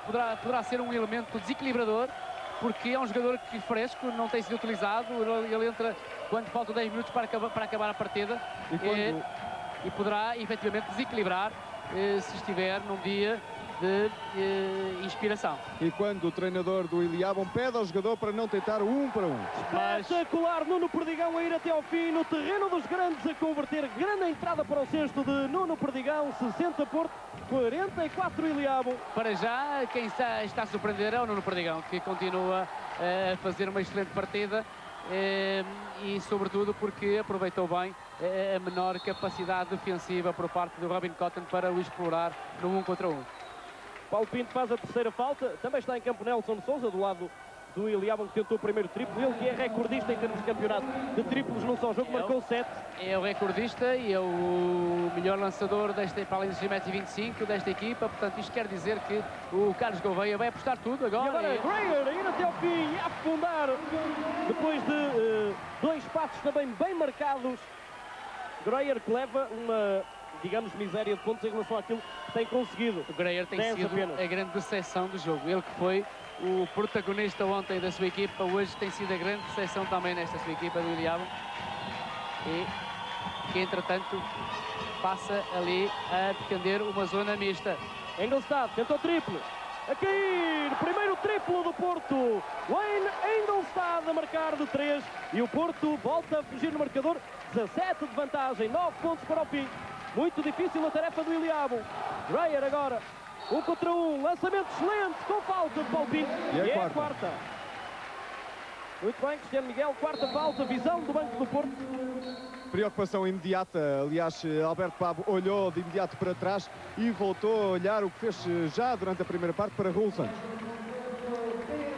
poderá ser um elemento desequilibrador, porque é um jogador que fresco, não tem sido utilizado, ele entra quando faltam 10 minutos para acabar a partida e poderá efetivamente desequilibrar se estiver num dia de inspiração. E quando o treinador do Iliabum pede ao jogador para não tentar o 1 para 1. Espetacular, Nuno Perdigão a ir até ao fim, no terreno dos grandes a converter, grande entrada para o cesto de Nuno Perdigão, 60 Porto, 44 Iliabum. Para já, quem está a surpreender é o Nuno Perdigão, que continua a fazer uma excelente partida e sobretudo porque aproveitou bem a menor capacidade defensiva por parte do Robin Cotton para o explorar no 1 contra 1. Paulo Pinto faz a terceira falta, também está em campo Nelson Sousa, do lado do Iliabum, que tentou o primeiro triplo, ele que é recordista em termos de campeonato de triplos num só jogo, marcou 7. É o recordista e é o melhor lançador para além dos 1,25 m desta equipa, portanto isto quer dizer que o Carlos Gouveia vai apostar tudo agora. E agora Greyer a ir até ao fim e a afundar, depois de dois passos também bem marcados. Greyer que leva uma, digamos, miséria de pontos em relação àquilo que tem conseguido. O Greyer tem sido apenas a grande decepção do jogo. Ele que foi o protagonista ontem da sua equipa, hoje tem sido a grande decepção também nesta sua equipa do Iliabum. E que, entretanto, passa ali a defender uma zona mista. Engelstad tentou triplo. A cair, primeiro triplo do Porto. Wayne Engelstad a marcar de 3. E o Porto volta a fugir no marcador. 17 de vantagem, 9 pontos para o fim. Muito difícil a tarefa do Iliabum. Greyer agora, 1 contra 1, lançamento excelente, com falta de Paulo Pinto. E é a quarta. Muito bem, Cristiano Miguel, quarta falta, visão do banco do Porto. Preocupação imediata, aliás, Alberto Pabo olhou de imediato para trás e voltou a olhar o que fez já durante a primeira parte para Raul Santos.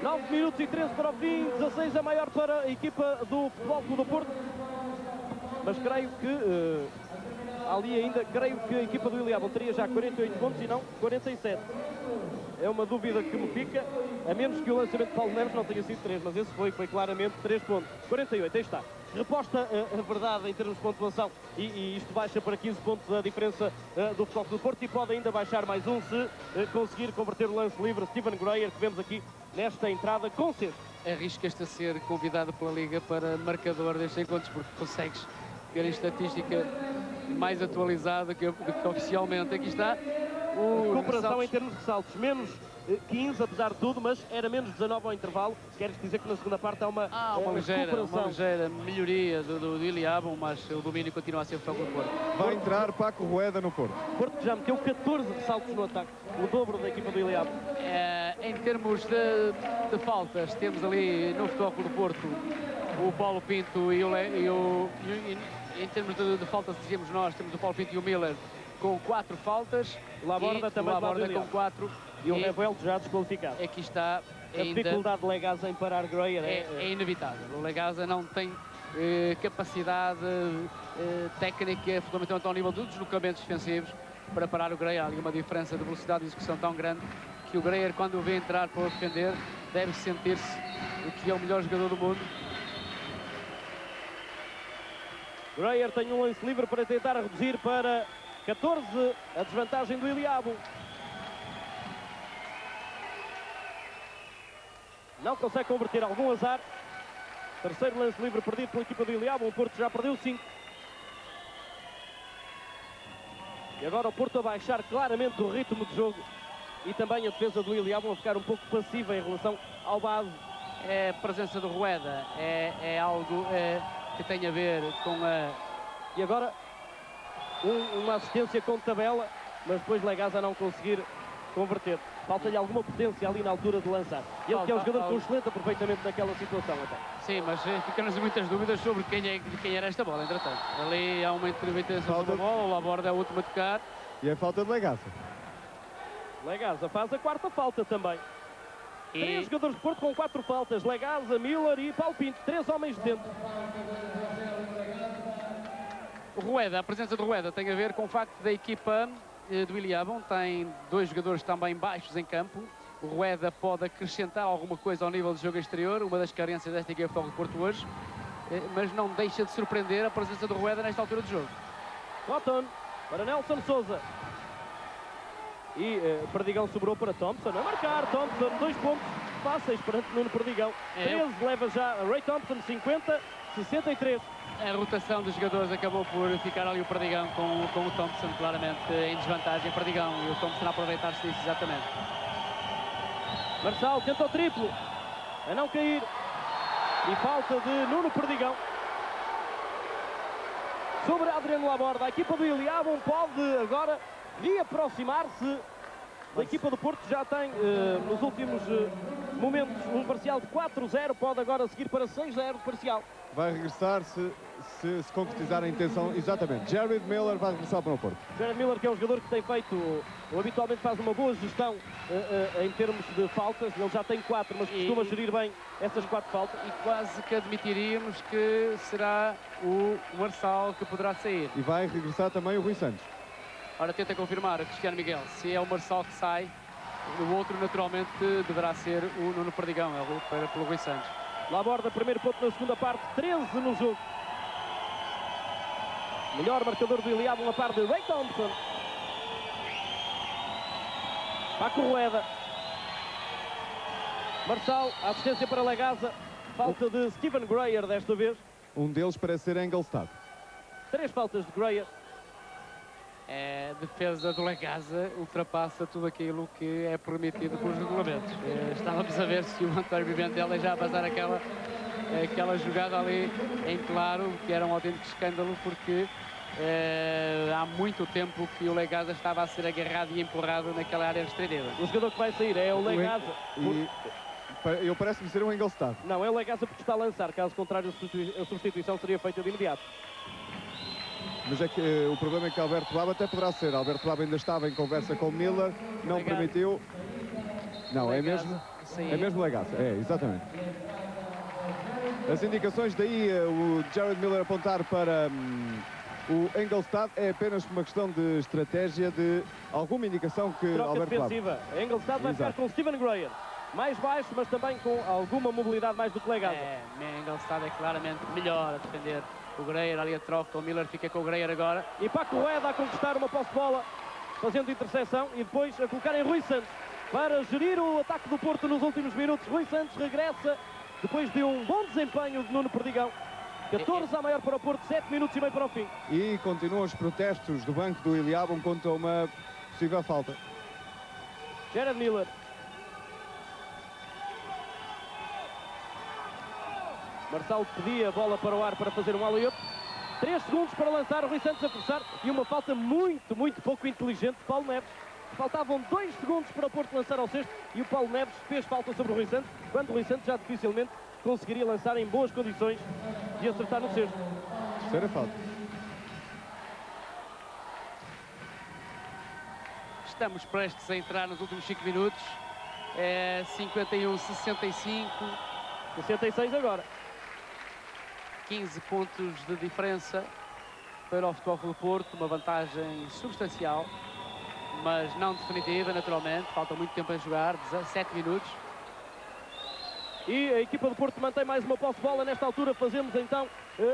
9 minutos e 13 para o fim, 16 a maior para a equipa do Futebol Clube do Porto. Mas creio que ali ainda, creio que a equipa do Iliabum teria já 48 pontos e não 47. É uma dúvida que me fica, a menos que o lançamento de Paulo Neves não tenha sido 3, mas esse foi claramente 3 pontos. 48, aí está. Reposta a verdade em termos de pontuação e isto baixa para 15 pontos a diferença do Futebol Clube do Porto e pode ainda baixar mais um se conseguir converter o lance livre. Steven Greyer, que vemos aqui nesta entrada com cesto. Arriscas-te a ser convidado pela Liga para marcador destes encontros, porque consegues ter a estatística mais atualizada do que oficialmente. Aqui está o recuperação em termos de saltos, menos 15 apesar de tudo, mas era menos 19 ao intervalo. Queres dizer que na segunda parte há uma ligeira melhoria do Iliabum, mas o domínio continua a ser fraco do Porto. Vai entrar Paco Rueda no Porto. Porto já meteu 14 saltos no ataque, o dobro da equipa do Iliabum. Em termos de faltas, temos ali no Futebol Clube do Porto o Paulo Pinto em termos de faltas, dizíamos nós, temos o Paulo Pinto e o Miller com 4 faltas. Laborda também com 4. E o Revuelto já desqualificado. Aqui está a dificuldade de Legaza em parar Greyer. É inevitável. O Legaza não tem capacidade técnica, fundamentalmente ao nível dos deslocamentos defensivos, para parar o Greyer. Há ali uma diferença de velocidade de execução tão grande que o Greyer, quando o vê entrar para o defender, deve sentir-se o que é o melhor jogador do mundo. Greyer tem um lance livre para tentar reduzir para 14 a desvantagem do Iliabum. Não consegue converter, algum azar. Terceiro lance livre perdido pela equipa do Iliabum. O Porto já perdeu 5. E agora o Porto a baixar claramente o ritmo de jogo. E também a defesa do Iliabum a ficar um pouco passiva em relação ao base. A presença do Rueda é algo que tem a ver com a... E agora uma assistência com tabela, mas depois Legaza não conseguir converter. Falta-lhe alguma potência ali na altura de lançar. Ele que é um jogador com excelente aproveitamento naquela situação até. Sim, mas ficam-nos muitas dúvidas sobre quem era esta bola, entretanto. Ali há uma intervenção sobre a bola, o Laborda é o último a tocar. E a falta de Legaza. Legaza faz a quarta falta também. 3 jogadores de Porto com 4 faltas. Legaza, Miller e Paulo Pinto. 3 homens de dentro. A presença do Rueda tem a ver com o facto da equipa do Iliabum tem 2 jogadores também baixos em campo. O Rueda pode acrescentar alguma coisa ao nível de jogo exterior, uma das carências desta equipa do Porto hoje, mas não deixa de surpreender a presença do Rueda nesta altura do jogo. Cotton para Nelson Sousa. E Perdigão sobrou para Thompson a marcar. Thompson, 2 pontos fáceis perante Nuno Perdigão. 13 leva já Ray Thompson, 50, 63. A rotação dos jogadores acabou por ficar ali o Perdigão com o Thompson claramente em desvantagem. Perdigão e o Thompson a aproveitar-se disso exatamente. Marçal tenta o triplo, a não cair. E falta de Nuno Perdigão sobre Adriano Laborda. A equipa do Iliabum pode agora reaproximar-se da equipa do Porto. Já tem nos últimos momentos um parcial de 4-0, pode agora seguir para 6-0 de parcial. Vai regressar se concretizar a intenção. Exatamente. Jared Miller vai regressar para o Porto. Jared Miller, que é um jogador que tem feito, ou habitualmente faz uma boa gestão em termos de faltas. Ele já tem 4, mas costuma gerir bem essas 4 faltas. E quase que admitiríamos que será o Marçal que poderá sair. E vai regressar também o Rui Santos. Ora, tenta confirmar o Cristiano Miguel. Se é o Marçal que sai, o outro naturalmente deverá ser o Nuno Perdigão, pelo Rui Santos. Laborda, primeiro ponto na segunda parte, 13 no jogo. Melhor marcador do Iliabum a par de Ray Thompson. Paco Rueda. Marçal, assistência para Legaza. Falta de Steven Greyer desta vez. Um deles parece ser Engelstad. 3 faltas de Greyer. A defesa do Legaza ultrapassa tudo aquilo que é permitido pelos regulamentos. Estávamos a ver se o António Pimentel já a passar aquela jogada ali em claro, que era um autêntico escândalo, porque há muito tempo que o Legaza estava a ser agarrado e empurrado naquela área restringida. O jogador que vai sair é o Legaza. Eu parece-me ser um Engelstad. Não, é o Legaza porque está a lançar. Caso contrário, a substituição seria feita de imediato. Mas é que o problema é que Alberto Baba até poderá ser. Alberto Baba ainda estava em conversa com Miller, não permitiu. Não, é mesmo Legaza. É, exatamente. As indicações daí, o Jared Miller apontar para o Engelstad é apenas uma questão de estratégia, de alguma indicação que troca Alberto defensiva. Baba. Engelstad vai ficar com Steven Greyer. Mais baixo, mas também com alguma mobilidade mais do que Legaza. Engelstad é claramente melhor a defender o Greyer, ali a troca, o Miller fica com o Greyer agora. E Paco Rueda a conquistar uma posse de bola, fazendo interseção e depois a colocar em Rui Santos para gerir o ataque do Porto nos últimos minutos. Rui Santos regressa depois de um bom desempenho de Nuno Perdigão. 14 a maior para o Porto, 7 minutos e meio para o fim. E continuam os protestos do banco do Iliabum contra uma possível falta. Jared Miller. Marçal pedia a bola para o ar para fazer um alley-up. 3 segundos para lançar, o Rui Santos a forçar e uma falta muito pouco inteligente de Paulo Neves. Faltavam 2 segundos para o Porto lançar ao cesto e o Paulo Neves fez falta sobre o Rui Santos, quando o Rui Santos já dificilmente conseguiria lançar em boas condições de acertar no cesto. Terceira falta. Estamos prestes a entrar nos últimos 5 minutos. 51-65. 66 agora. 15 pontos de diferença para o Futebol Clube do Porto, uma vantagem substancial, mas não definitiva, naturalmente. Falta muito tempo a jogar, 17 minutos. E a equipa do Porto mantém mais uma posse de bola. Nesta altura fazemos então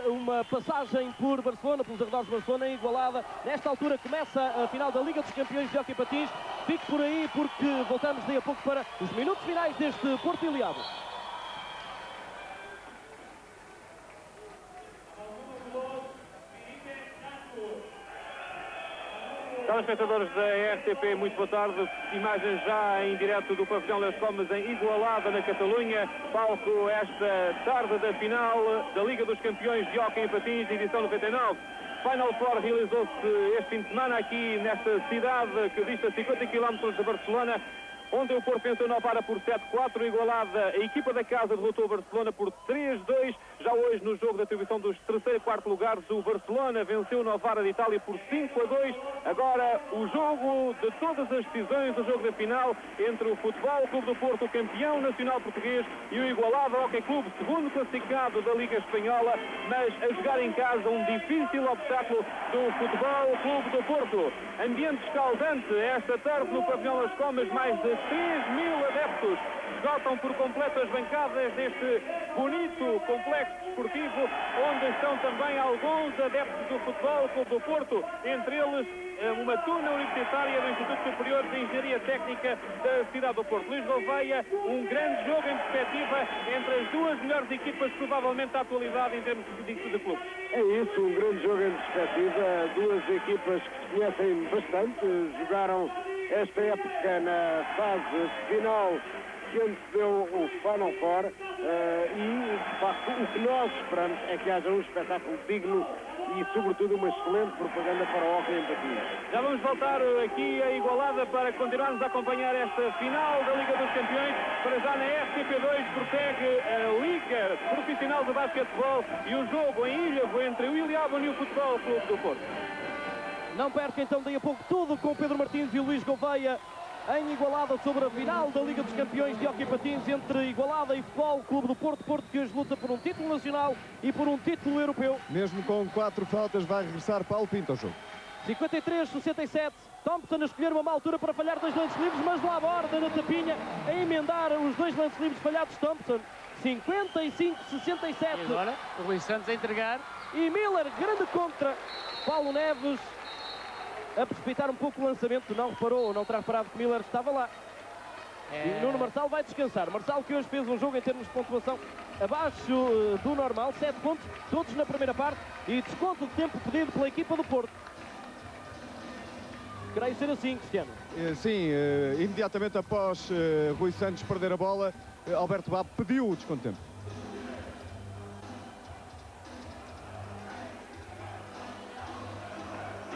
uma passagem por Barcelona, pelos arredores de Barcelona, em Igualada. Nesta altura começa a final da Liga dos Campeões de Hóquei Patins. Fique por aí porque voltamos daí a pouco para os minutos finais deste Porto Iliabum. Telespectadores da RTP, muito boa tarde. Imagens já em direto do pavilhão Las Palmas em Igualada, na Catalunha. Palco esta tarde da final da Liga dos Campeões de Hóquei em Patins, edição 99. Final Four realizou-se este fim de semana aqui nesta cidade que dista 50 km de Barcelona. Ontem o Porto venceu Novara por 7-4, Igualada. A equipa da casa derrotou o Barcelona por 3-2. Já hoje, no jogo da atribuição dos terceiro e quarto lugares, o Barcelona venceu o Novara de Itália por 5-2. Agora, o jogo de todas as decisões, o jogo da final entre o Futebol Clube do Porto, campeão nacional português, e o Igualada Hóquei Clube, segundo classificado da Liga Espanhola, mas a jogar em casa um difícil obstáculo do Futebol Clube do Porto. Ambiente escaldante esta tarde no pavilhão Las Palmas, mais de 3.000 adeptos esgotam por completo as bancadas deste bonito complexo desportivo, onde estão também alguns adeptos do Futebol Clube do Porto, entre eles uma turma universitária do Instituto Superior de Engenharia Técnica da cidade do Porto. Luís Gouveia, um grande jogo em perspectiva entre as duas melhores equipas, provavelmente da atualidade em termos de clubes. É isso, um grande jogo em perspectiva, duas equipas que se conhecem bastante, jogaram esta época na fase final que antecedeu o Final Four e, de facto, o que nós esperamos é que haja um espetáculo digno e, sobretudo, uma excelente propaganda para o hóquei em patins. Já vamos voltar aqui a Igualada para continuarmos a acompanhar esta final da Liga dos Campeões. Para já na RTP2 prossegue a Liga Profissional de Basquetebol e o jogo em Ilhavo entre o Ilhavo e o Futebol Clube do Porto. Não perca então daí a pouco tudo com Pedro Martins e o Luís Gouveia em Igualada sobre a final da Liga dos Campeões de Hóquei Patins entre Igualada e Futebol Clube do Porto. Porto que hoje luta por um título nacional e por um título europeu. Mesmo com 4 faltas, vai regressar Paulo Pinto ao jogo. 53-67. Thompson a escolher uma má altura para falhar 2 lances livres, mas lá aborda na tapinha a emendar os 2 lances livres falhados. Thompson, 55-67. E agora o Luís Santos a entregar. E Miller, grande contra. Paulo Neves a precipitar um pouco o lançamento, não reparou ou não terá reparado que Miller estava lá. E Nuno Marçal vai descansar. Marçal que hoje fez um jogo em termos de pontuação abaixo do normal, 7 pontos, todos na primeira parte, e desconto de tempo pedido pela equipa do Porto. Creio ser assim, Cristiano. Sim, imediatamente após Rui Santos perder a bola, Alberto Babo pediu o desconto de tempo.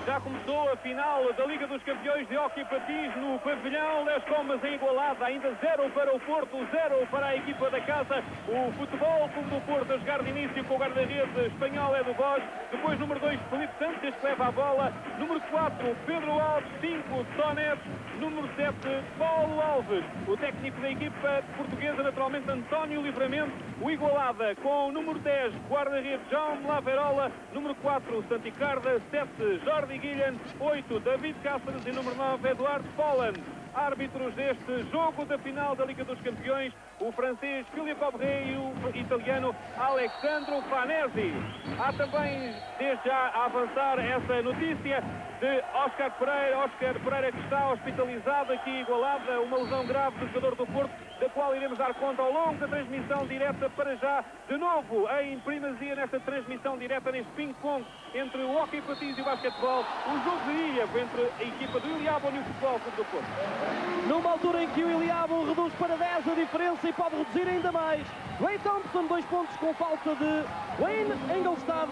Já começou a final da Liga dos Campeões de Hóquei Patins no pavilhão Les Comas em Igualada. Ainda 0 para o Porto, 0 para a equipa da casa. O Futebol Clube do Porto a jogar de início com o guarda-redes espanhol Edu Bosch. Depois número 2, Felipe Santos, que leva a bola. Número 4, Pedro Alves. 5, Sonet. Número 7, Paulo Alves. O técnico da equipa portuguesa, naturalmente, António Livramento. O Igualada com o número 10, guarda-redes João Laverola. Número 4, Santicarda. 7, Jordi Guilherme, 8, David Cáceres e número 9, Eduardo Pollan. Árbitros deste jogo da final da Liga dos Campeões, o francês Philippe Aubrey e o italiano Alexandro Fanesi. Há também, desde já, a avançar essa notícia de Óscar Pereira que está hospitalizado aqui em Igualada, uma lesão grave do jogador do Porto, da qual iremos dar conta ao longo da transmissão direta. Para já, de novo, em primazia nesta transmissão direta, neste ping-pong entre o Hóquei Patins e o basquetebol, o jogo de Ilhavo entre a equipa do Ilhavo e o Futebol Clube do Porto. Numa altura em que o Ilhavo reduz para 10 a diferença e pode reduzir ainda mais. Ray Thompson, 2 pontos com falta de Wayne Engelstad.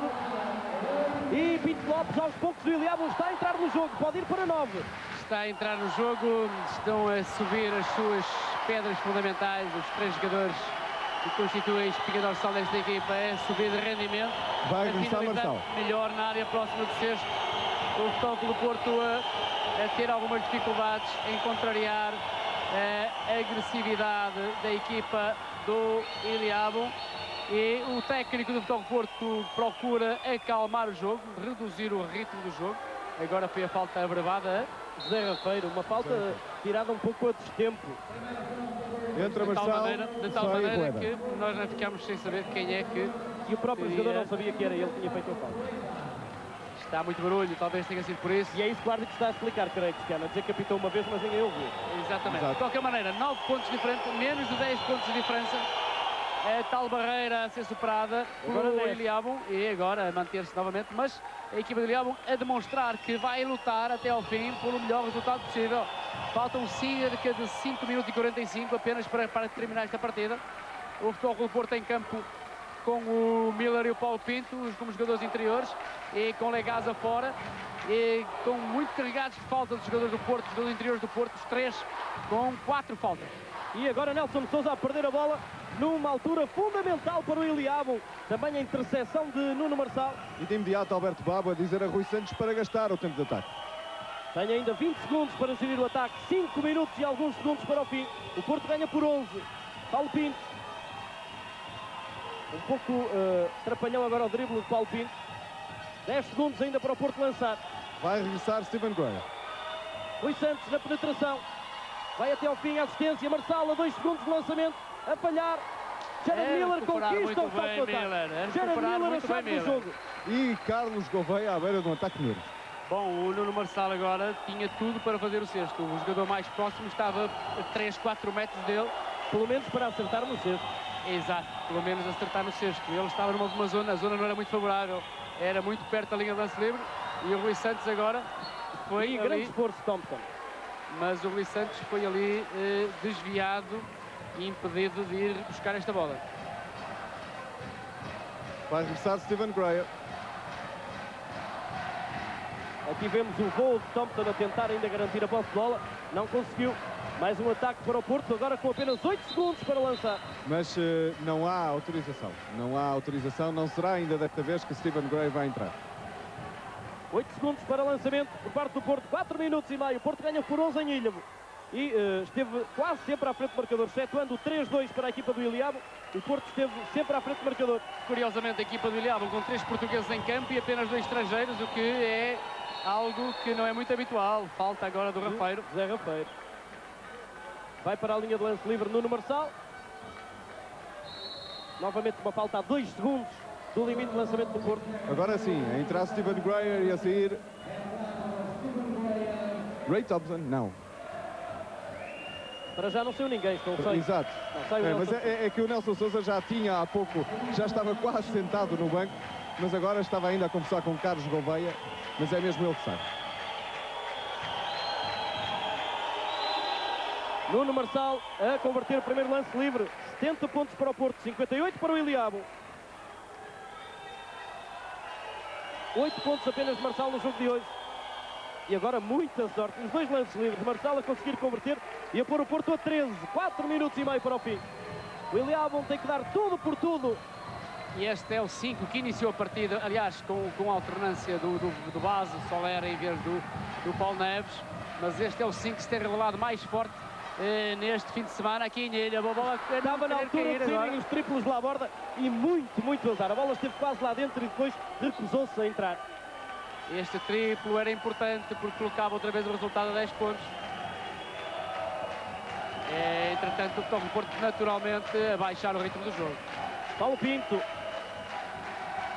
E Pinto Lopes, aos poucos, o Ilhavo está a entrar no jogo, pode ir para 9. Está a entrar no jogo, estão a subir as suas pedras fundamentais, os 3 jogadores que constituem a espinha dorsal desta equipa, é subir de rendimento. Vai regressar Marçal. Melhor na área próxima de sexto. O Futebol Clube do Porto a ter algumas dificuldades em contrariar a agressividade da equipa do Ilhavo. E o técnico do Futebol Clube do Porto procura acalmar o jogo, reduzir o ritmo do jogo. Agora foi a falta abrevada a José Rafeiro, uma falta tirada um pouco a destempo. Entra Marçal, de tal maneira que nós não ficamos sem saber quem é que... E o próprio jogador não sabia que era ele que tinha feito a falta. Está muito barulho, talvez tenha sido por isso. E é isso que o árbitro está a explicar, creio, Cristiano, a dizer que apitou uma vez, mas ninguém ouviu. Exatamente. Exato. De qualquer maneira, 9 pontos de diferença, menos de 10 pontos de diferença. É tal barreira a ser superada pelo Ilhavo e agora a manter-se novamente, mas a equipa do Ilhavo a demonstrar que vai lutar até ao fim pelo melhor resultado possível. Faltam cerca de 5 minutos e 45 apenas para terminar esta partida. O Futebol Clube do Porto em campo com o Miller e o Paulo Pinto como jogadores interiores e com Legaza fora e com muito carregados de falta dos jogadores do Porto, os jogadores interiores do Porto, os 3 com 4 faltas. E agora Nelson Sousa a perder a bola numa altura fundamental para o Ilhavo. Também a interseção de Nuno Marçal. E de imediato Alberto Babo a dizer a Rui Santos para gastar o tempo de ataque. Tem ainda 20 segundos para gerir o ataque, 5 minutos e alguns segundos para o fim. O Porto ganha por 11. Paulo Pinto. Um pouco trapalhão agora o drible de Paulo Pinto. 10 segundos ainda para o Porto lançar. Vai regressar Steven Guerra. Rui Santos na penetração. vai até ao fim, a assistência, Marçal a 2 segundos de lançamento, a falhar. Jared Miller conquista o salto do ataque. Jared Miller a chave do jogo. E Carlos Gouveia à beira de um ataque de Nunes. Bom, o Nuno Marçal agora tinha tudo para fazer o cesto. O jogador mais próximo estava a 3, 4 metros dele. Pelo menos para acertar no cesto. Exato, pelo menos acertar no cesto. Ele estava numa zona, a zona não era muito favorável. Era muito perto da linha de lance livre. E o Rui Santos agora foi E ali. grande esforço, Thompson. Mas o Rui Santos foi ali desviado e impedido de ir buscar esta bola. Vai regressar Stephen Gray. Aqui vemos o voo de Thompson a tentar ainda garantir a posse de bola. Não conseguiu. Mais um ataque para o Porto, agora com apenas 8 segundos para lançar. Mas não há autorização. Não há autorização. Não será ainda desta vez que Stephen Gray vai entrar. 8 segundos para lançamento por parte do Porto. 4 minutos e meio. O Porto ganha por 11 em Ilhavo. E esteve quase sempre à frente do marcador. Excetuando o 3-2 para a equipa do Ilhavo, o Porto esteve sempre à frente do marcador. Curiosamente, a equipa do Ilhavo com 3 portugueses em campo e apenas 2 estrangeiros, o que é algo que não é muito habitual. Falta agora do Rafeiro. Zé Rafeiro. Vai para a linha de lance livre Nuno Marçal. Novamente uma falta a 2 segundos do limite de lançamento do Porto. Agora sim, a entrar Stephen Gray e a sair Ray Thompson. Não. Para já não saiu ninguém, estão feios. Exato. Não, sai o Mas Nelson. é que o Nelson Sousa já tinha há pouco, já estava quase sentado no banco, mas agora estava ainda a conversar com Carlos Gouveia, mas é mesmo ele que sai. Nuno Marçal a converter o primeiro lance livre. 70 pontos para o Porto, 58 para o Ilhavo. 8 pontos apenas de Marçal no jogo de hoje. E agora muita sorte nos 2 lances livres. Marçal a conseguir converter e a pôr o Porto a 13. 4 minutos e meio para o fim. O Ilhavo tem que dar tudo por tudo. E este é o 5 que iniciou a partida, aliás, com a alternância do base, Solera em vez do Paulo Neves. Mas este é o 5 que se tem revelado mais forte neste fim de semana aqui em Ilha. A bola estava na altura de serem os triplos lá à borda e muito azar. A bola esteve quase lá dentro e depois recusou-se a entrar. Este triplo era importante porque colocava outra vez o resultado a 10 pontos. Entretanto, o Futebol do Porto naturalmente a baixar o ritmo do jogo. Paulo Pinto.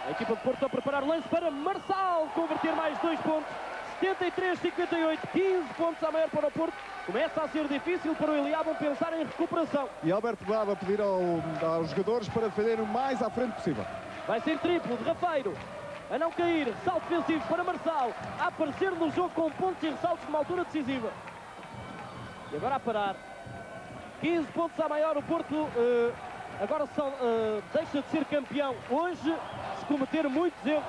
A equipa de Porto a preparar o lance para Marçal converter mais 2 pontos. 73-58, 15 pontos a maior para o Porto. Começa a ser difícil para o Ilhavo pensar em recuperação. E Alberto Brava a pedir aos jogadores para defenderem o mais à frente possível. Vai ser triplo de Rafeiro. A não cair, salto defensivo para Marçal. A aparecer no jogo com pontos e ressaltos de uma altura decisiva. E agora a parar. 15 pontos a maior, o Porto agora só deixa de ser campeão hoje se cometer muitos erros.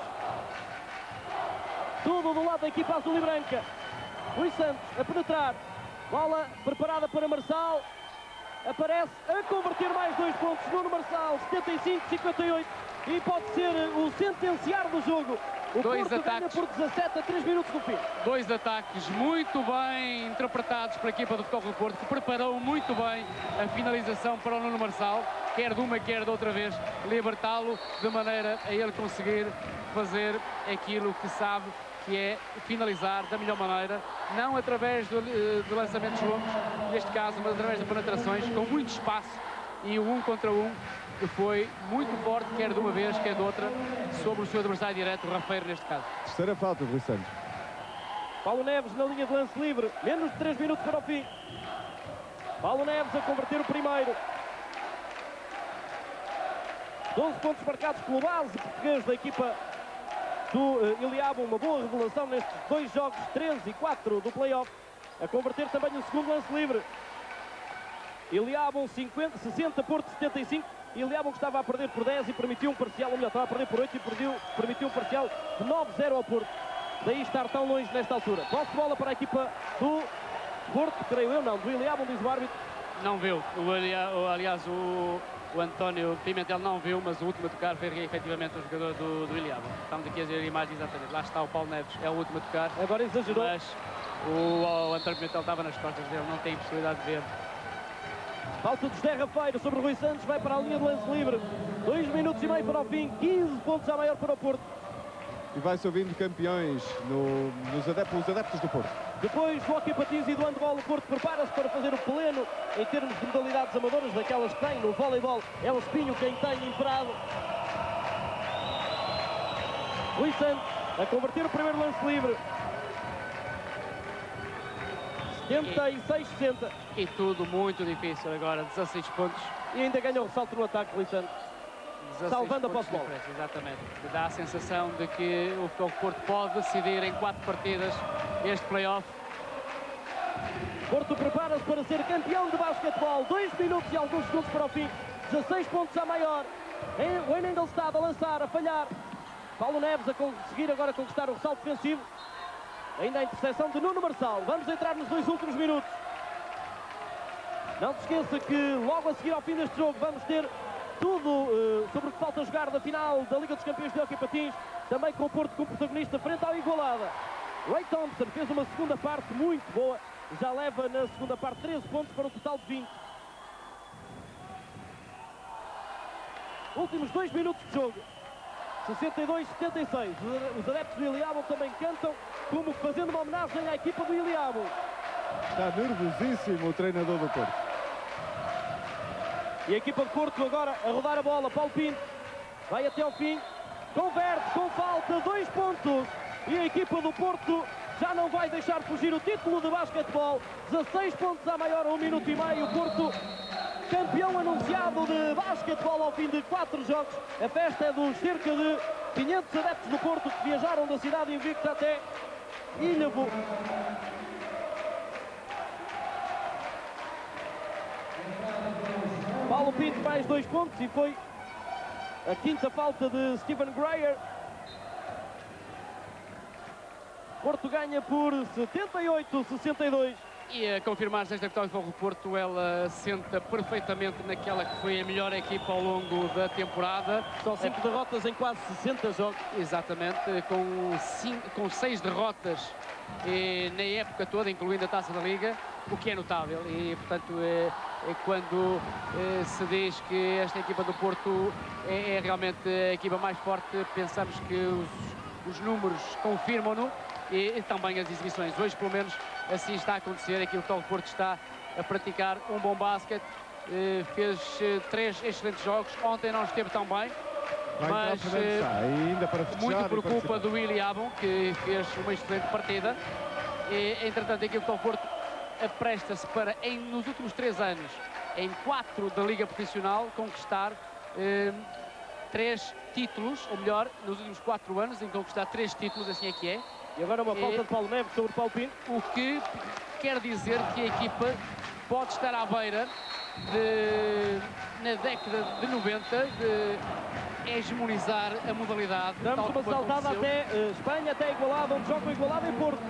Tudo do lado da equipa azul e branca. Rui Santos a penetrar. Bola preparada para Marçal. Aparece a converter mais 2 pontos. Nuno Marçal, 75-58. E pode ser o sentenciar do jogo. O Porto ganha por 17 a 3 minutos do fim. 2 ataques muito bem interpretados pela equipa do Futebol do Porto, que preparou muito bem a finalização para o Nuno Marçal, quer de uma, quer de outra vez, libertá-lo de maneira a ele conseguir fazer aquilo que sabe, que é finalizar da melhor maneira, não através de lançamentos longos, neste caso, mas através de penetrações, com muito espaço e o 1 contra 1, que foi muito forte, quer de uma vez, quer de outra, sobre o seu adversário direto, o Rafeiro, neste caso. Terceira falta de Rui Santos. Paulo Neves na linha de lance livre, menos de 3 minutos para o fim. Paulo Neves a converter o primeiro. 12 pontos marcados pelo base português da equipa do Ilhavo, uma boa revelação nestes 2 jogos, 13 e 4 do play-off. A converter também o segundo lance livre. Ilhavo 60, Porto 75. Ilhavo que estava a perder por 10 e permitiu um parcial, ou melhor, estava a perder por 8 e permitiu um parcial de 9-0 ao Porto. Daí estar tão longe nesta altura. Posse de bola para a equipa do Porto, creio eu, não, do Ilhavo, diz o árbitro. Não viu. Aliás, o António Pimentel não viu, mas o último a tocar foi efetivamente o jogador do Ilhavo. Estamos aqui a ver a imagem exatamente. Lá está o Paulo Neves, é o último a tocar. Agora exagerou. Mas o António Pimentel estava nas costas dele, não tem possibilidade de ver. Falta de José Rafeiro sobre Rui Santos, vai para a linha de lance livre. 2 minutos e meio para o fim, 15 pontos a maior para o Porto. E vai-se ouvindo campeões pelos adeptos do Porto. Depois do hóquei patins e do handball, o Porto prepara-se para fazer o pleno em termos de modalidades amadoras, daquelas que tem. No voleibol é o Espinho quem tem imperado. Luís Santos a converter o primeiro lance livre. 76-60. E tudo muito difícil agora, 16 pontos. E ainda ganha o ressalto no ataque, Luís Santos. Salvando a posse de bola. Exatamente. Dá a sensação de que o Futebol Porto pode decidir em 4 partidas este play-off. Porto prepara-se para ser campeão de basquetebol. 2 minutos e alguns segundos para o fim. 16 pontos a maior. O Engelstad a lançar, a falhar. Paulo Neves a conseguir agora conquistar o ressalto defensivo. Ainda a interseção de Nuno Marçal. Vamos entrar nos 2 últimos minutos. Não se esqueça que logo a seguir ao fim deste jogo vamos ter tudo sobre o que falta jogar da final da Liga dos Campeões de Hóquei Patins. Também com o Porto como protagonista frente ao Igualada. Ray Thompson fez uma segunda parte muito boa. Já leva na segunda parte 13 pontos para um total de 20. Últimos 2 minutos de jogo. 62-76. Os adeptos do Iliabo também cantam como fazendo uma homenagem à equipa do Iliabo. Está nervosíssimo o treinador do Porto. E a equipa de Porto agora a rodar a bola. Paulo Pinto vai até ao fim. Converte com falta 2 pontos. E a equipa do Porto já não vai deixar fugir o título de basquetebol. 16 pontos a maior, 1 minuto e meio. O Porto campeão anunciado de basquetebol ao fim de 4 jogos. A festa é dos cerca de 500 adeptos do Porto que viajaram da cidade invicta até Ilhavo. Paulo Pinto mais 2 pontos e foi a 5ª falta de Stephen Greyer. Porto ganha por 78-62. E a confirmar-se esta vitória do Porto, ela senta perfeitamente naquela que foi a melhor equipa ao longo da temporada. São 5 derrotas em quase 60 jogos. Exatamente, com 6 derrotas na época toda, incluindo a Taça da Liga, o que é notável. E, portanto, quando se diz que esta equipa do Porto é realmente a equipa mais forte, pensamos que os números confirmam-no. E também as exibições. Hoje, pelo menos, assim está a acontecer. Aqui o Futebol Porto está a praticar um bom basquete. Fez 3 excelentes jogos. Ontem não esteve tão bem, mas ainda para festejar, muito por culpa do Iliabo, que fez uma excelente partida. Entretanto, aqui o Futebol Porto apresta-se para, nos últimos 3 anos, em 4 da Liga Profissional, conquistar 3 títulos, ou melhor, nos últimos 4 anos, em conquistar 3 títulos, assim é que é. E agora uma falta de Paulo Neves sobre Paulo Pinto. O que quer dizer que a equipa pode estar à beira na década de 90 de hegemonizar a modalidade. Damos uma saltada até Espanha, até Igualada, onde joga Igualada e Porto.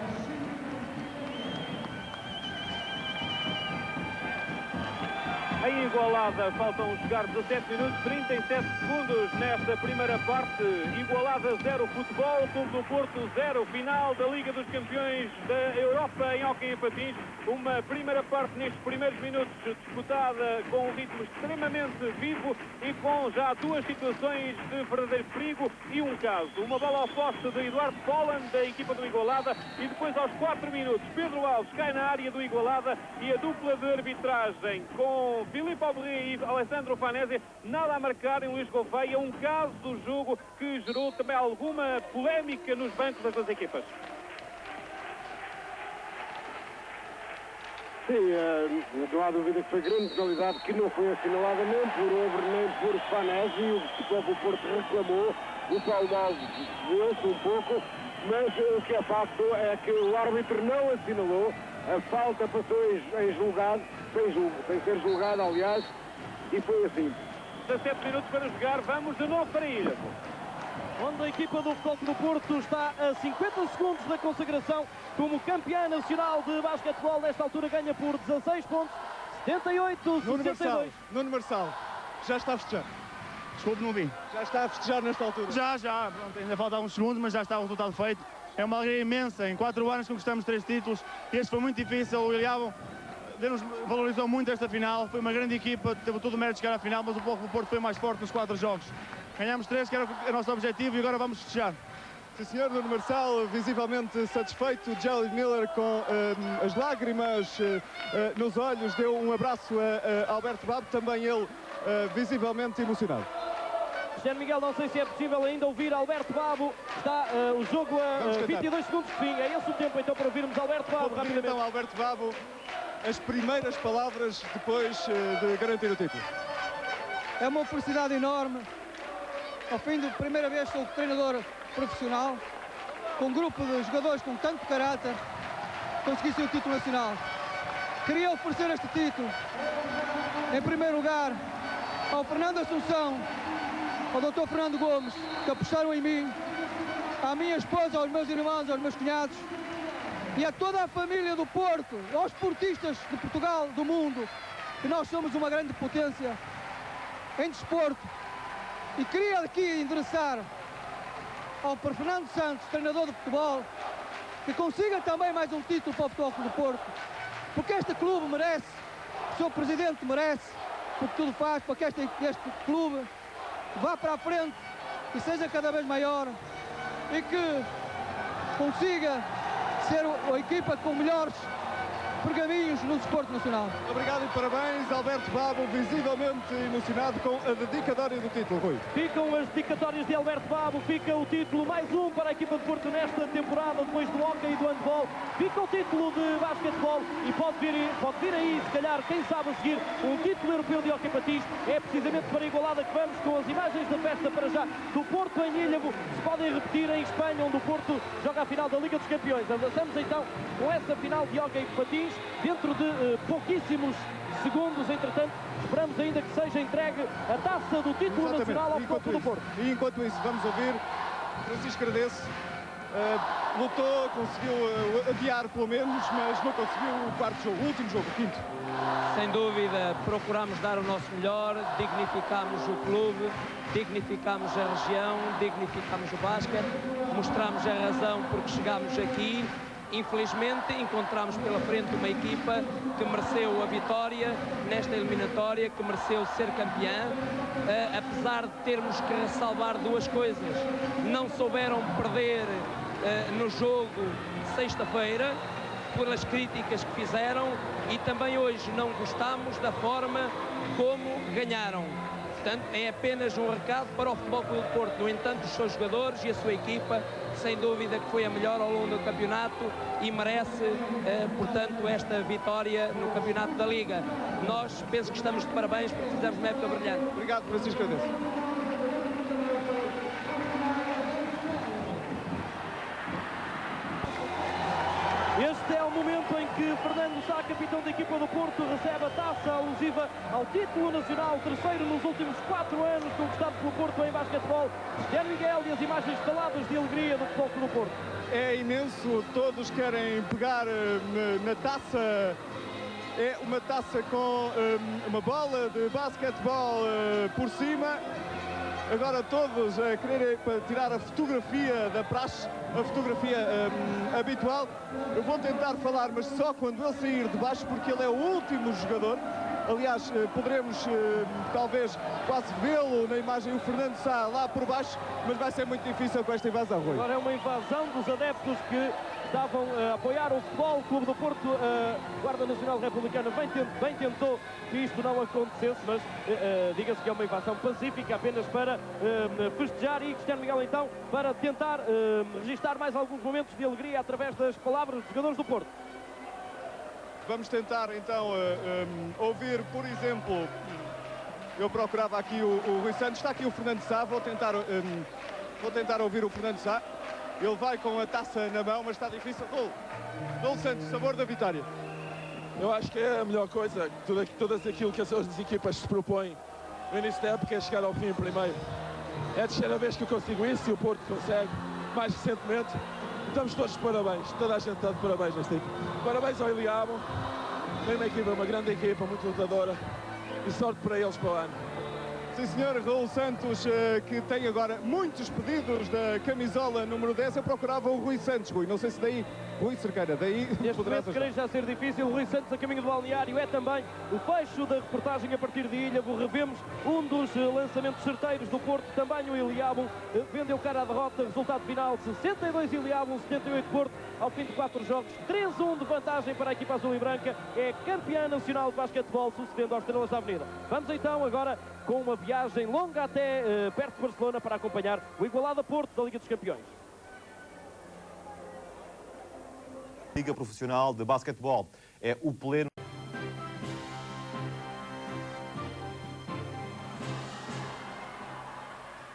Em Igualada faltam jogar 17 minutos, 37 segundos nesta primeira parte. Igualada 0, Futebol Clube do Porto 0, final da Liga dos Campeões da Europa em hóquei em patins. Uma primeira parte nestes primeiros minutos disputada com um ritmo extremamente vivo e com já 2 situações de verdadeiro perigo e um caso. Uma bola ao poste de Eduardo Pollan da equipa do Igualada e depois aos 4 minutos Pedro Alves cai na área do Igualada e a dupla de arbitragem com Filipe Aubry e Alessandro Fanesi, nada a marcar em Luís Gouveia, um caso do jogo que gerou também alguma polémica nos bancos das 2 equipas. Sim, não há dúvida que foi grande penalidade que não foi assinalada nem por Obre nem por Fanesi. O Futebol do Porto reclamou, o Paulo Alves deu-se um pouco, mas o que é facto é que o árbitro não assinalou. A falta passou em julgado, sem ser julgado, aliás, e foi assim. 17 minutos para jogar, vamos de novo para Ilhavo. Onde a equipa do Futebol do Porto está a 50 segundos da consagração como campeã nacional de basquetebol. Nesta altura ganha por 16 pontos, 78-62. Nuno Marçal, já está a festejar. Desculpe, não vi. Já está a festejar nesta altura. Já. Pronto, ainda falta uns segundos, mas já está o resultado feito. É uma alegria imensa. Em 4 anos conquistamos 3 títulos. Este foi muito difícil. O Iliabo valorizou muito esta final. Foi uma grande equipa, teve todo o mérito de chegar à final, mas o Futebol do Porto foi mais forte nos 4 jogos. Ganhámos 3, que era o nosso objetivo, e agora vamos festejar. Sim, senhor, Nuno Marçal, visivelmente satisfeito. Jelly Miller, com as lágrimas nos olhos, deu um abraço a Alberto Babo, também ele visivelmente emocionado. Cristiano Miguel, não sei se é possível ainda ouvir Alberto Babo. Está o jogo a 22 segundos de fim. É esse o tempo então para ouvirmos Alberto Babo rapidamente. Então, Alberto Babo, as primeiras palavras depois de garantir o título. É uma felicidade enorme. Ao fim da primeira vez sou treinador profissional, com um grupo de jogadores com tanto caráter, consegui ser o título nacional. Queria oferecer este título, em primeiro lugar, ao Fernando Assunção, ao Dr. Fernando Gomes, que apostaram em mim, à minha esposa, aos meus irmãos, aos meus cunhados, e a toda a família do Porto, aos portistas de Portugal, do mundo, que nós somos uma grande potência em desporto. E queria aqui endereçar ao Fernando Santos, treinador de futebol, que consiga também mais um título para o Futebol Clube do Porto, porque este clube merece, o seu presidente merece, porque tudo faz para que este clube vá para a frente e seja cada vez maior e que consiga ser a equipa com melhores pergaminhos no desporto nacional. Obrigado e parabéns, Alberto Babo, visivelmente emocionado com a dedicatória do título, Rui. Ficam as dedicatórias de Alberto Babo, fica o título, mais um para a equipa de Porto nesta temporada, depois do hóquei e do handball, fica o título de basquetebol e pode vir aí, se calhar, quem sabe a seguir, um título europeu de hóquei patins. É precisamente para a igualada que vamos, com as imagens da festa para já do Porto em Ílhavo, se podem repetir em Espanha, onde o Porto joga a final da Liga dos Campeões. Avançamos então com essa final de hóquei patins, dentro de pouquíssimos segundos. Entretanto, esperamos ainda que seja entregue a taça do título nacional ao Futebol Clube do Porto. E enquanto isso, vamos ouvir Francisco Gradense. Lutou, conseguiu adiar pelo menos, mas não conseguiu o quarto jogo, o último jogo, o quinto. Sem dúvida, procuramos dar o nosso melhor, dignificamos o clube, dignificamos a região, dignificamos o basquete, mostramos a razão porque chegámos aqui. Infelizmente, encontramos pela frente uma equipa que mereceu a vitória nesta eliminatória, que mereceu ser campeã, apesar de termos que ressalvar duas coisas. Não souberam perder no jogo de sexta-feira, pelas críticas que fizeram, e também hoje não gostamos da forma como ganharam. Portanto, é apenas um recado para o Futebol Clube do Porto. No entanto, os seus jogadores e a sua equipa, sem dúvida que foi a melhor ao longo do campeonato e merece, portanto, esta vitória no campeonato da Liga. Nós penso que estamos de parabéns porque fizemos uma época brilhante. Obrigado, Francisco Gradense. Este é o momento em que Fernando Sá, capitão da equipa do Porto, recebe a taça alusiva ao título nacional, terceiro nos últimos 4 anos, conquistado pelo Porto em basquetebol. Cristiano Miguel e as imagens caladas de alegria do Futebol Clube do Porto. É imenso, todos querem pegar na taça. É uma taça com uma bola de basquetebol por cima. Agora todos a quererem tirar a fotografia da praxe, a fotografia habitual. Eu vou tentar falar, mas só quando ele sair de baixo, porque ele é o último jogador. Aliás, poderemos talvez quase vê-lo na imagem, o Fernando Sá lá por baixo, mas vai ser muito difícil com esta invasão, Rui. Agora é uma invasão dos adeptos que estavam a apoiar o Futebol Clube do Porto. A Guarda Nacional Republicana bem tentou que isto não acontecesse, mas diga-se que é uma invasão pacífica, apenas para festejar, e Cristiano Miguel então para tentar registrar mais alguns momentos de alegria através das palavras dos jogadores do Porto. Vamos tentar então ouvir, por exemplo, eu procurava aqui o Rui Santos, está aqui o Fernando Sá, vou tentar ouvir o Fernando Sá. Ele vai com a taça na mão, mas está difícil. Gol Santos, sabor da vitória. Eu acho que é a melhor coisa, todas aquilo que as outras equipas se propõem no início da época é chegar ao fim primeiro. É a terceira vez que eu consigo isso e o Porto consegue, mais recentemente. Estamos todos de parabéns, toda a gente está de parabéns nesta equipa. Parabéns ao Iliabo, tem uma equipa, uma grande equipa, muito lutadora, e sorte para eles para o ano. Sim, senhor, Raul Santos, que tem agora muitos pedidos da camisola número 10. Eu procurava o Rui Santos, Rui, não sei se daí Rui Cerqueira, daí Neste poderá momento creio já ser difícil. Rui Santos a caminho do balneário. É também o fecho da reportagem a partir de Ilhavo. Revemos um dos lançamentos certeiros do Porto. Também o Iliabum vendeu cara à derrota. Resultado final 62 Iliabum, 78 Porto. Ao fim de 4 jogos, 3-1 de vantagem para a equipa azul e branca. É campeã nacional de basquetebol, sucedendo aos Estrelas da Avenida. Vamos então agora com uma viagem longa até perto de Barcelona para acompanhar o Igualada Porto da Liga dos Campeões. Liga Profissional de Basquetebol. É o pleno.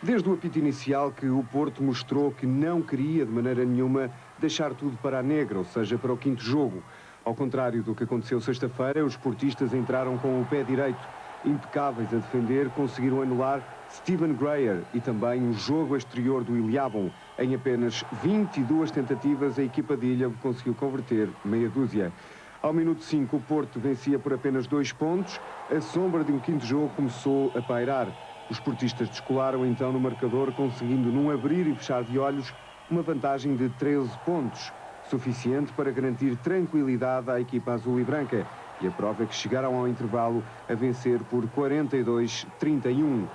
Desde o apito inicial que o Porto mostrou que não queria de maneira nenhuma deixar tudo para a negra, ou seja, para o quinto jogo. Ao contrário do que aconteceu sexta-feira, os portistas entraram com o pé direito, impecáveis a defender, conseguiram anular Steven Greer e também o jogo exterior do Iliabum. Em apenas 22 tentativas, a equipa de Ilhavo conseguiu converter meia dúzia. Ao minuto 5, o Porto vencia por apenas 2 pontos. A sombra de um quinto jogo começou a pairar. Os portistas descolaram então no marcador, conseguindo num abrir e fechar de olhos uma vantagem de 13 pontos, suficiente para garantir tranquilidade à equipa azul e branca. E a prova é que chegaram ao intervalo a vencer por 42-31.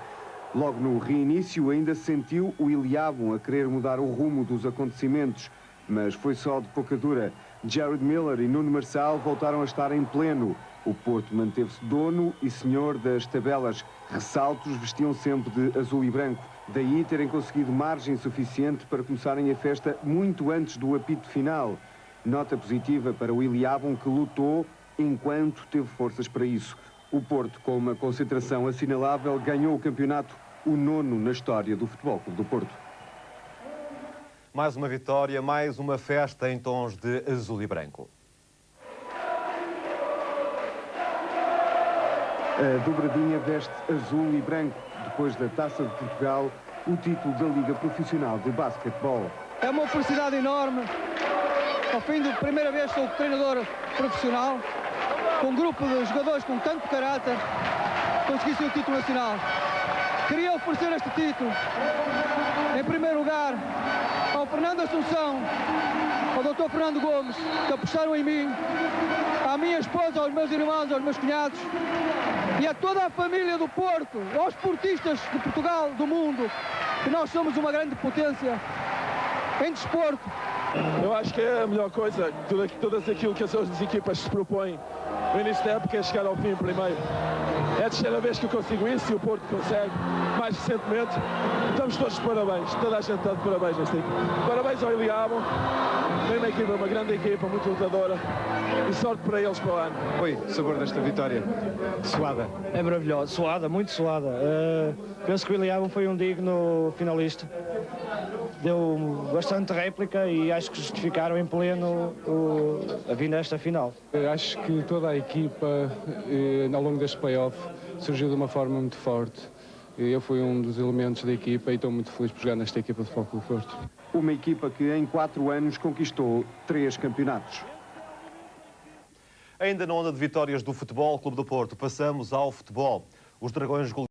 Logo no reinício ainda se sentiu o Iliabum a querer mudar o rumo dos acontecimentos, mas foi só de pouca dura. Jared Miller e Nuno Marçal voltaram a estar em pleno. O Porto manteve-se dono e senhor das tabelas. Ressaltos vestiam sempre de azul e branco. Daí terem conseguido margem suficiente para começarem a festa muito antes do apito final. Nota positiva para o Iliabum, que lutou enquanto teve forças para isso. O Porto, com uma concentração assinalável, ganhou o campeonato, o 9º na história do Futebol Clube do Porto. Mais uma vitória, mais uma festa em tons de azul e branco. A dobradinha veste azul e branco, depois da Taça de Portugal, o título da Liga Profissional de Basquetebol. É uma felicidade enorme. Ao fim da primeira vez sou treinador profissional, com um grupo de jogadores com tanto caráter, consegui o título nacional. Queria oferecer este título, em primeiro lugar, ao Fernando Assunção, ao Dr. Fernando Gomes, que apostaram em mim, à minha esposa, aos meus irmãos, aos meus cunhados, e a toda a família do Porto, aos portistas de Portugal, do mundo, que nós somos uma grande potência em desporto. Eu acho que é a melhor coisa, todas aquilo que as outras equipas se propõem no início da época é chegar ao fim primeiro. É a terceira vez que eu consigo isso e o Porto consegue. Mais recentemente, estamos todos de parabéns. Toda a gente está de parabéns nesta equipa. Parabéns ao Iliabum. Tem uma equipa, uma grande equipa, muito lutadora. E sorte para eles para o ano. Oi, sabor desta vitória. Suada. É maravilhoso, suada, muito suada. Penso que o Iliabum foi um digno finalista. Deu bastante réplica e acho que justificaram em pleno a vinda a esta final. Acho que toda a equipa, ao longo deste play-off, surgiu de uma forma muito forte. Eu fui um dos elementos da equipa e estou muito feliz por jogar nesta equipa de Futebol Clube do Porto. Uma equipa que em 4 anos conquistou 3 campeonatos. Ainda na onda de vitórias do Futebol Clube do Porto, passamos ao futebol. Os Dragões